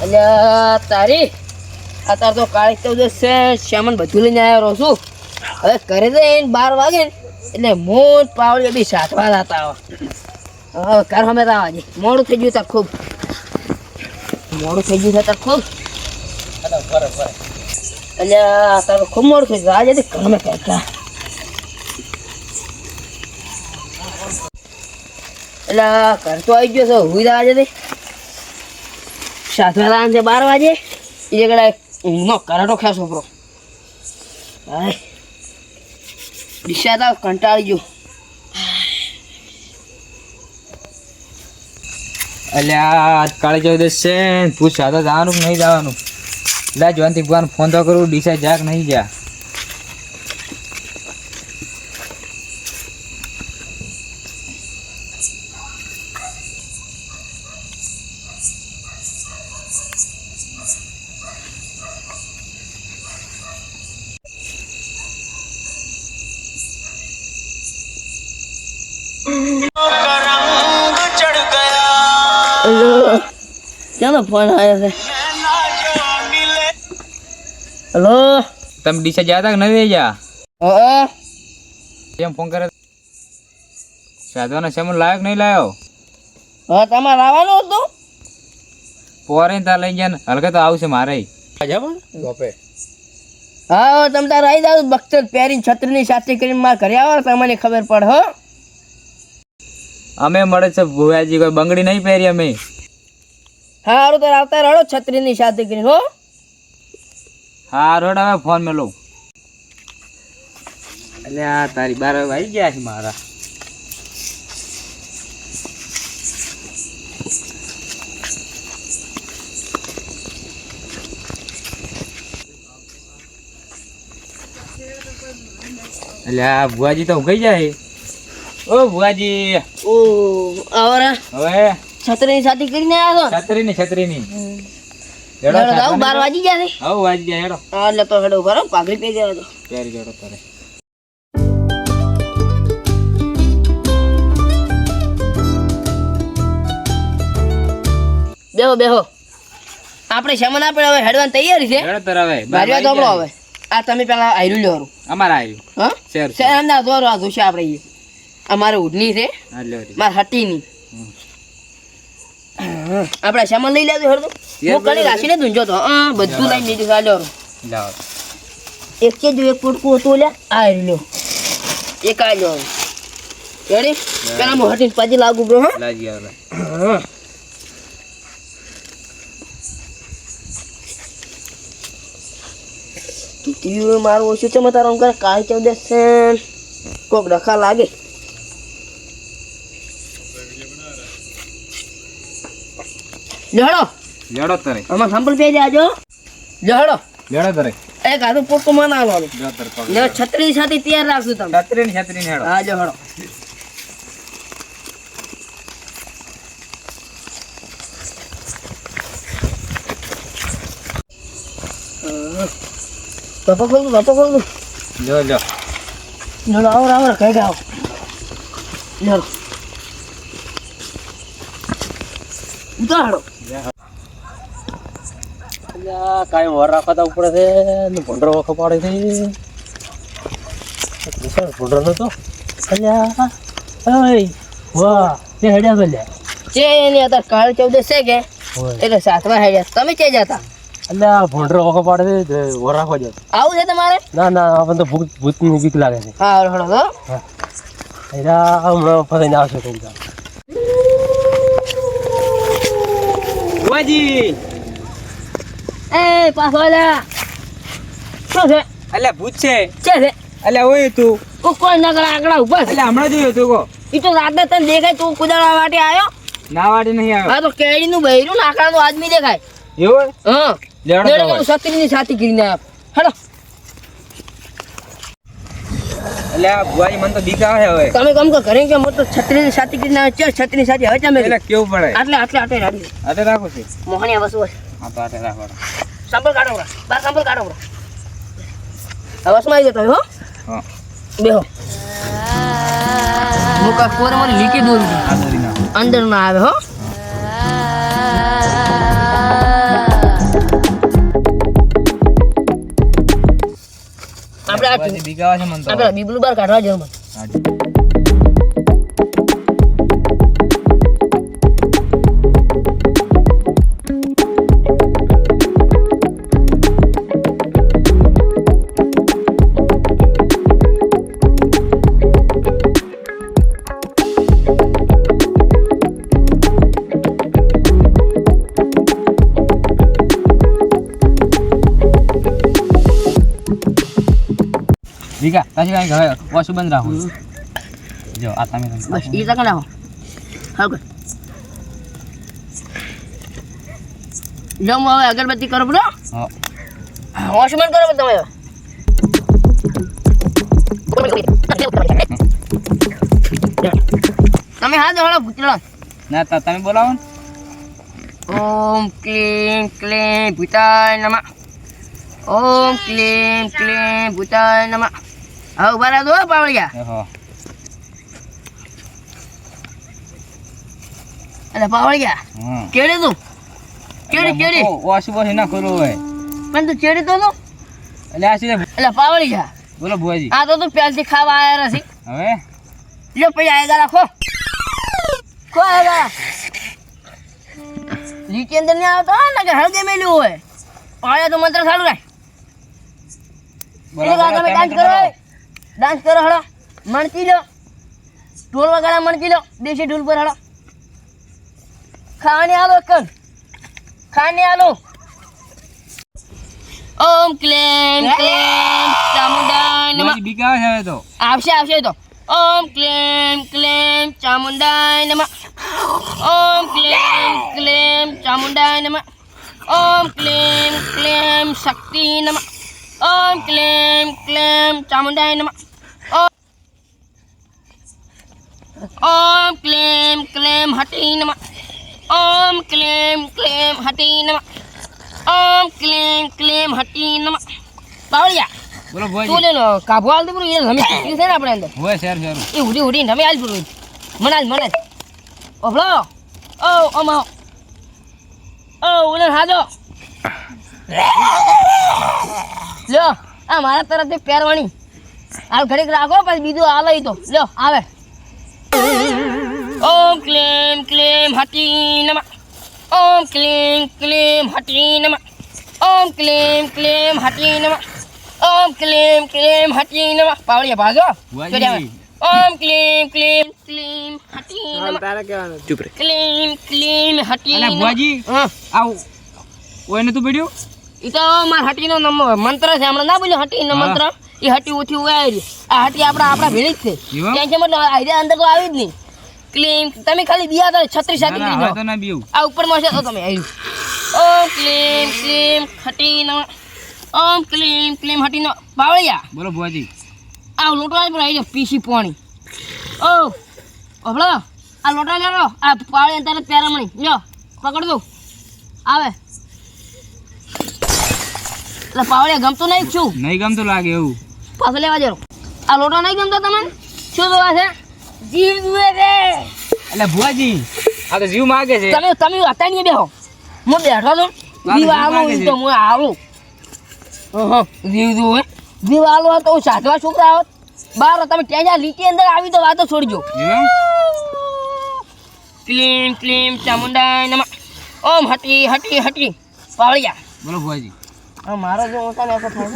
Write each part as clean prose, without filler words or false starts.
અલ્યા તારી અત્યારે તો કાળી 14 છે. શ્યામન બધું લઈને આવ્યો રહું છું. હવે ઘરે જઈને 12 વાગે એટલે મોટ પાવડી બી સાતવા જતા હવે ઘર અમે તો આવજે. મોડું થઈ ગયું તાર ખૂબ અલ્યા તારું ખૂબ મોડું થઈ ગયું આજે ઘર મેં કહેતા એટલે ઘર તો આવી ગયો છો. હુઈ જા આજે સાતવા છે 12 વાગે એ જગ્યાએ ઊંઘમાં કરાટો ખ્યા છોકરો. હા દિશા તો કંટાળી ગયો. અલ્યા કાળી 14 છે. પૂછ સાથે જવાનું કે નહીં જવાનું? લે જયંતિ ભગવાન ફોન તો કરું. ડીસા જાક નહીં જા. ચાલો ફોન આવ્યો છે. હલો તમે ડીસા જતા કે નહીં જા? હા કેમ ફોન કરે? સાધવાનો સેમન લાયક નહીં લાયો? હા તમારે આવવાનું હતું? પોરે ત્યાં લઈ ગયા ને હલકે તો આવશે મારે. હા તમે તાર આવી જાવ. બખ્તર પહેરીને છત્રીની સાથે કરીને મારા ઘરે આવો તમને ખબર પડે. હો અમે મળે છે ભુવાજી. કોઈ બંગડી નહીં પહેરી અમે. હારું તો આવતા રડો છત્રીની સાથે કરીને. હો હા રોડ હવે ફોન મેં લઉં. એટલે આ તારી 12 આવી ગયા છે મારા. એટલે આ ભુવાજી તો ઉગઈ જાય. ઓ ભુવાજી ઓ આવરા હવે છત્રીની સાથે કરીને આવ્યા છો? છત્રીની હેડો જાવ 12 વાગી ગયા છે. હવ વાજી જાય હેડો. હા એટલે તો હેડો બરો પાઘડી પહેરી ગયો તો પહેરી ગયો તારે. બેહો આપણે સામાન આપણે હવે હેડવાની તૈયારી છે. હેડો તારે હવે બારીવા તો હવે આ તમે પેલા આયરું લ્યો. અમાર આવ્યું. હા શેર શેર ના દોરો આ જોશે આપણે. અમારે ઉડની છે હા લ્યો. માર હટીની. આપણે સામાન લઈ લેજો હેડો. હું કણી રાખીને દુંજો તો હા બધું લઈ લીધું. ચાલ્યો લાવ. એક કે જો એક પોટકું હતું લે આ લ્યો. એક આ લ્યો. રેડી પેલા હું હટીને પાછી લાગુ બ્રો. હા લાજી આવે. હા તું મારું ઓછું છે. તારો કરે કાળી 14 છે. કોક ડખા લાગે. લેડો તારે. આમાં સંપલ પે જાજો. લેડો તારે. એક હાથું પોટકો માં ના આવવાનું. લ્યો તારે પગ. લે છત્રી સાથે તૈયાર રાખશું તમે. છત્રીની હેડો. હા જો હડો. બાપા ખોલ દો. લ્યો લેડો આવો કઈ ગાવ. લેડો ઉતારો. કાંઈ વર રાખવા ઉપર છે ને ભૂંડરો વખો પાડે છે. ભૂંડરો નતો અલ્યા. વાહ તે હેડ્યા બોલ્યા છે એની અત્યારે કાળી 14 છે કે એટલે સાતમાં હેડ્યા. તમે ચે જતા? અલ્યા ભૂંડરો વખો પાડે છે. વર રાખવા જાય. આવું છે તમારે? ના આપણને તો ભૂતની બીક લાગે છે. હા હળો તો હમણાં ફરીને આવશે કોઈ દાડો. ભુવાજી એ પાછો આલ્યા. શું છે? અલ્યા ભૂત છે. છે અલ્યા ઓય તું કોઈ નગરા આંકડા ઉભા છે. અલ્યા હમણાં જોયું તું કો. ઈ તો રાતે તને દેખાય તું કુદાડા વાટે આવ્યો. ના વાડી નહીં આવે. હા તો કેડી નું બૈરું નાકડા નું આદમી દેખાય. એવું હા લેડો લેડો છત્રીની સાથે કરીને આપ. હેડો અલ્યા ભુવાજી મને તો બીક આવે હવે. તમે કમ કે ઘરે કે મોટો છત્રીની સાથે કરીને આવે છે. છત્રીની સાથે હવે તમે એટલે કેવું પડે? આટલે રાડી આટે રાખો છે. મોહણિયા વસુ હા તો આટે રાખો. સંપલ કાઢો બરા. બાર સંપલ કાઢો બરા. હવસમાં આવી જતો હો. હા બેહો. મુકા કોર મને લીકી દૂર આ દોરી ના અંદર ના આવે હો. આ ભુવાજી બીકાવા છે મને તો. પેલા બીબલું બાર કાઢવા જરૂર મને. હાજી. બીકા પાછી કાંઈ હવે ઓછું બંધ રાખો. જો આ તમે બસ એ તક નાખો. હા કર. જો હું હવે અગરબત્તી કરો બરો. હા વોશમેન કરો તમે હવે. તમે હાથ જોડો ભૂતળો. ના તમે બોલાવો ને. ઓમ ક્લીમ ક્લીમ ભૂતાય નમઃ. ઓમ ક્લીમ ક્લીમ ભૂતાય નમઃ. હવે ઉભા રહો પાવળિયા. હો અરે પાવળિયા હા કેડી તું કેડી ઓછું ઓછું ના કરવું હોય. પણ તું ચેડી તો તું એટલે આ સીધે એટલે પાવળિયા બોલો ભુવાજી. આ તો તું પહેલથી ખાવા આવ્યા નથી. હવે લ્યો પછી આયગા રાખો કો આયગા લીટી અંદર નહીં આવતો ને કે હળગે મેલ્યું હોય પાયા તો મંત્ર ચાલુ રાખ. એટલે તમે ડાન્સ કરો ડાન્સ કરો હળો મણકી લો ઢોલ વગાડા મણકી લો દેશી ઢોલ પર હળો ખાવાની આલો કન ખાને આલો. ઓમ ક્લેમ ક્લેમ ચામુંડા નમઃ. ભુવાજી બીકાવે છે હવે તો. આવશે આવશે તો. ઓમ ક્લેમ ક્લેમ ચામુંડાય નમઃ. ઓમ ક્લેમ ક્લેમ ચામુંડાય નમઃ. ઓમ ક્લેમ ક્લેમ શક્તિ નમઃ. ઓમ ક્લેમ ક્લેમ ચામુંડાય નમઃ. ઓમ ક્લેમ ક્લેમ હટી નમઃ. ઓમ ક્લેમ ક્લેમ હટી નમઃ. ઓમ ક્લેમ ક્લેમ હટી નમઃ. બાવળિયા બોલો તું ભુવાજી. લે લો કાબુ હાલ દે પૂરું એ રમી છે ને આપણે અંદર હોય શેર શેર. એ ઉડી ઉડીને રમી હાલ પૂરું મનાજ ઓફલો ઓ અમા ઓ ઓલે હાજો લ્યો આ મારા તરફથી પહેરવાણી હાલ ઘડીક રાખો પછી બીજું હાલ તો લ્યો આવે. ઓમ ક્લેમ ક્લેમ હટી નમઃ. ઓમ ક્લેમ ક્લેમ હટી નમઃ. ઓમ ક્લેમ ક્લેમ હટી નમઃ. ઓમ ક્લેમ ક્લેમ હટી નમઃ. પાવળિયા ભાગો ભુવાજી. ઓમ ક્લેમ ક્લેમ ક્લેમ હટી નમઃ. ચૂપ રે. ક્લેમ ક્લેમ હટી અલા નમઃ. ભુવાજી હા આવ ઓય નતું પડ્યું. એ તો માર હટીનો મંત્ર છે હમણાં ના બોલ્યો હટીનો હા. મંત્ર એ હટી ઉઠી ઉગાડી આ હટી આપણા ભેળી જ છે એવા? ત્યાં છે મતલબ આઈડિયા અંદર તો આવી જ નહીં ક્લેમ તમે ખાલી બિયા તો છત્રી ના સાથી ના કરી હવે દો તો ના બીવું. આ ઉપરમાં છે તો તમે આવ્યું ઓમ ક્લેમ ક્લેમ હટી નમઃ. ઓમ ક્લેમ ક્લેમ હટી નમઃ. બાવળિયા બોલો ભુવાજી. આ લોટો પર આવી જાઓ પીસી પાણી ઓ ઓભળો આ લોટો લેવો આ પાવળી અંતર પેરામણી લ્યો પકડ દો આવે એટલે પાવળિયા ગમતું નહીં શું નહીં ગમતું લાગે એવું. પાછો લેવા જરો આ લોટો નહીં ગમતો તમને શું જોવા છે જીવ જુએ છે એટલે ભુવાજી આ તો જીવ માગે છે. તમે હતા નહીં બેહો હું બેઠો છું જીવ આવું તો હું આવું જીવ જુએ જીવ આલો તો હું સાધવા છોકરા આવત બાર તમે ત્યાં જ્યાં લીટી અંદર આવી તો વાતો છોડજો એવા? ક્લીમ ક્લીમ ચામુંડા નમઃ. ઓમ હટી હટી હટી પાવળિયા બોલો ભુવાજી. મારો જો ઓછા ને એસો થાય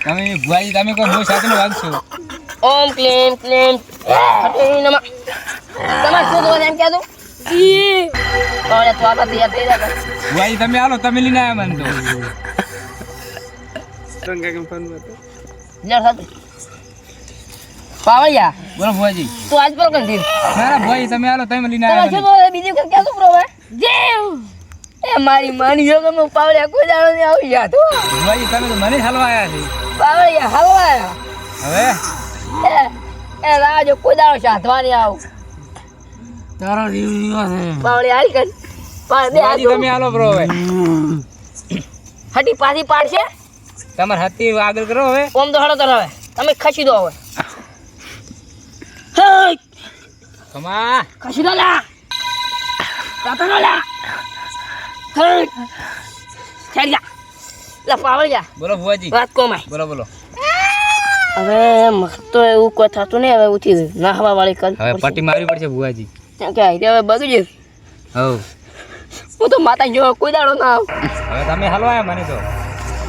તમે ભુવાજી તમે કહો હું સાથે વાગશો. ઓમ ક્લીમ ક્લીમ હટી નમઃ. તમારે શું જોવા એમ કહેતું પાવળિયા તો આપા તૈયાર થઈ જાય ભુવાજી તમે આલો તમે લઈને આવ્યા મને તો. જર હતું પાવળિયા બોલો ભુવાજી. તું આજ પર કંધી ના ના ભુવાજી તમે આલો તમે લઈને તમારે આવ્યા શું મને. જોવા બીજું કઈ કહેતું પ્રો જીવ એ મારી માની જો કે પાવળિયા કોઈ દાડો નહીં આવી જાતો ભુવાજી તમે તો મને જ હલવા આવ્યા છે. પાવળિયા હલવાયા હવે એ રાજો કોઈ દાડો સાધવા નહીં આવું તારો જીવ પાવળી હાલ કર પાડ દે ભુવાજી તમે આલો બ્રો હવે. હટી પાછી પાડશે તમારે હત્તી આગળ કરો હવે. ઓમ તો હળો હવે તમે ખસી દો હવે હે કમા ખસી દો લા તાતો નો લા હે ચડી જા લા પાવળિયા બોલો ભુવાજી. વાત કોમાય બોલો બોલો. હવે મસ્ત તો એવું કોઈ થતું નહીં. હવે ઉઠી નાહવા વાળી કર હવે પટ્ટી મારવી પડશે ભુવાજી. કેમ કે આઈ હવે બગડી જઈશ. હવ હું તો માતા જો કોઈ દાડો ના આવ. હવે તમે હલવાયા મને તો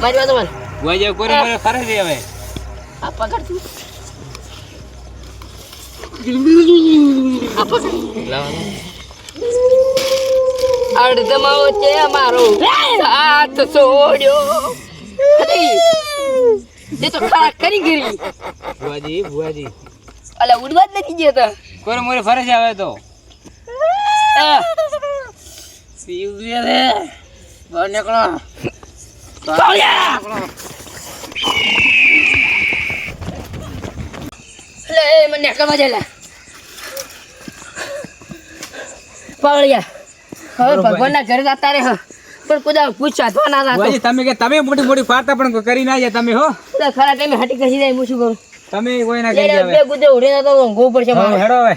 મારી વાત મને ભુવાજી કોરે મને ફરે છે હવે. આ પકડ તું. આ પકડ. અડધમાવો છે મારો સાથ છોડ્યો. અરે એ તો ખરા કરી ગઈ. ભુવાજી અલા ઉડવા જ નથી જતા. કોરે મોરે ફરે છે હવે તો. બહાર નીકળો. મને નીકળવા જાય. પાવળિયા હવે ભગવાનના ઘરે જતા રે પણ કુદા પૂછ સાધવા ના રાખો. ભુવાજી તમે કે તમે મોટી મોટી વાર્તા પણ કરી ના જાય તમે હો. ખરા ટાઈમે હાટી ખસી જાય હું શું કરું. તમે કોઈ ના કહી બે જાવે. ગુદે ઉડે તો ઊંઘવું પડશે મારે. હેડો હવે.